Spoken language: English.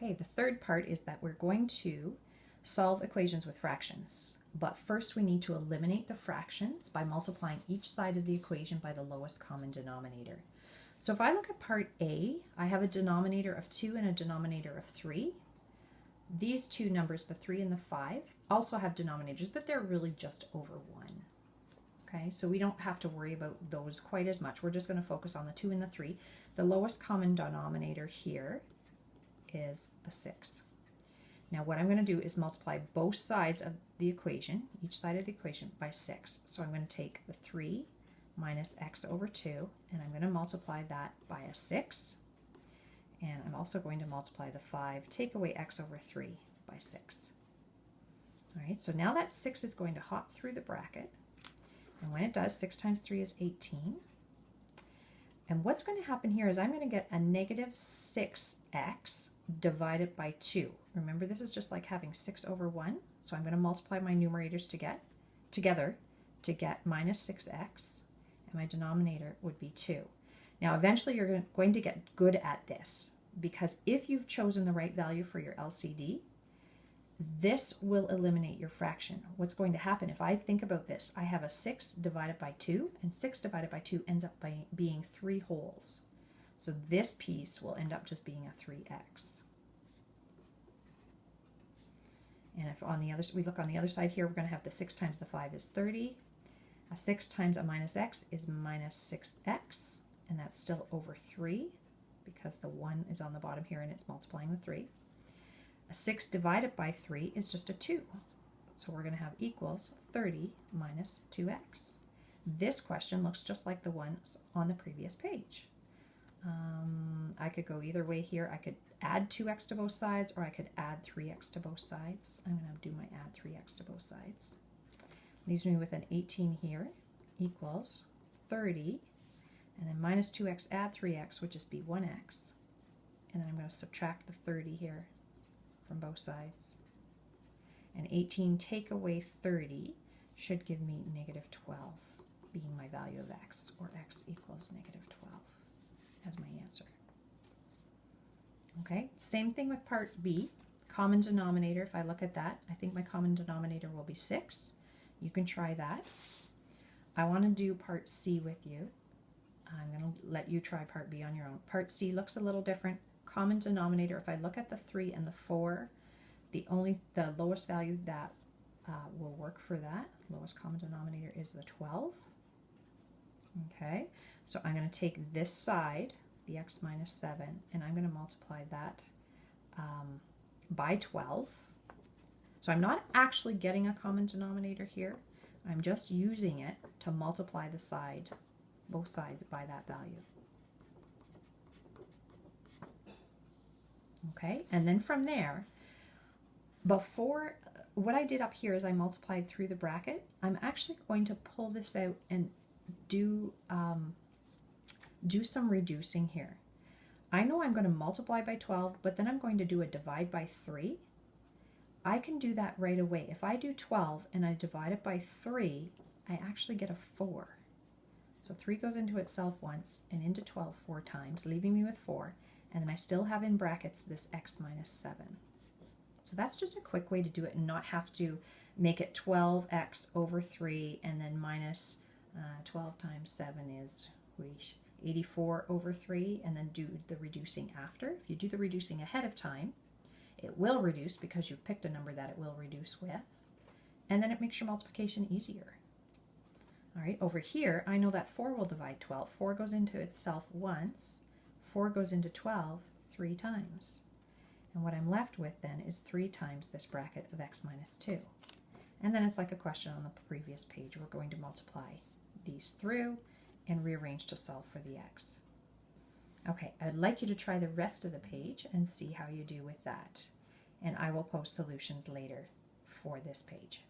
Okay, the third part is that we're going to solve equations with fractions. But first we need to eliminate the fractions by multiplying each side of the equation by the lowest common denominator. So if I look at part A, I have a denominator of 2 and a denominator of 3. These two numbers, the 3 and the 5, also have denominators, but they're really just over 1. Okay, so we don't have to worry about those quite as much. We're just going to focus on the 2 and the 3. The lowest common denominator here is a 6. Now what I'm going to do is multiply both sides of the equation, each side of the equation, by 6. So I'm going to take the 3 minus x over 2, and I'm going to multiply that by a 6. And I'm also going to multiply the 5, take away x over 3 by 6. All right, so now that 6 is going to hop through the bracket. And when it does, 6 times 3 is 18. And what's going to happen here is I'm going to get a negative 6x divided by 2. Remember, this is just like having 6 over 1. So I'm going to multiply my numerators together to get minus 6x. And my denominator would be 2. Now, eventually you're going to get good at this, because if you've chosen the right value for your LCD, this will eliminate your fraction. What's going to happen, if I think about this, I have a 6 divided by 2, and 6 divided by 2 ends up by being 3 wholes. So this piece will end up just being a 3x. And if on the other, we look on the other side here, we're going to have the 6 times the 5 is 30. A 6 times a minus x is minus 6x, and that's still over 3 because the 1 is on the bottom here and it's multiplying the 3. A 6 divided by 3 is just a 2. So we're going to have equals 30 minus 2x. This question looks just like the ones on the previous page. I could go either way here. I could add 2x to both sides, or I could add 3x to both sides. I'm going to do my add 3x to both sides. Leaves me with an 18 here equals 30, and then minus 2x add 3x would just be 1x. And then I'm going to subtract the 30 here from both sides. And 18 take away 30 should give me negative 12, being my value of x, or x equals negative 12 as my answer. Okay, same thing with part B. Common denominator, if I look at that, I think my common denominator will be 6. You can try that. I want to do part C with you. I'm going to let you try part B on your own. Part C looks a little different. Common denominator, if I look at the 3 and the 4, the lowest value that will work for that, lowest common denominator, is the 12. Okay, so I'm going to take this side, the x minus 7, and I'm going to multiply that by 12. So I'm not actually getting a common denominator here. I'm just using it to multiply the side, both sides, by that value. Okay, and then from there, before, what I did up here is I multiplied through the bracket. I'm actually going to pull this out and do some reducing here. I know I'm going to multiply by 12, but then I'm going to do a divide by 3. I can do that right away. If I do 12 and I divide it by 3, I actually get a 4. So 3 goes into itself once and into 12 4 times, leaving me with 4. And then I still have in brackets this x minus 7. So that's just a quick way to do it and not have to make it 12x over 3 and then minus 12 times 7 is 84 over 3, and then do the reducing after. If you do the reducing ahead of time, it will reduce because you've picked a number that it will reduce with, and then it makes your multiplication easier. All right, over here, I know that 4 will divide 12. 4 goes into itself once. 4 goes into 12 3 times. And what I'm left with then is 3 times this bracket of x minus 2. And then it's like a question on the previous page. We're going to multiply these through and rearrange to solve for the x. Okay, I'd like you to try the rest of the page and see how you do with that. And I will post solutions later for this page.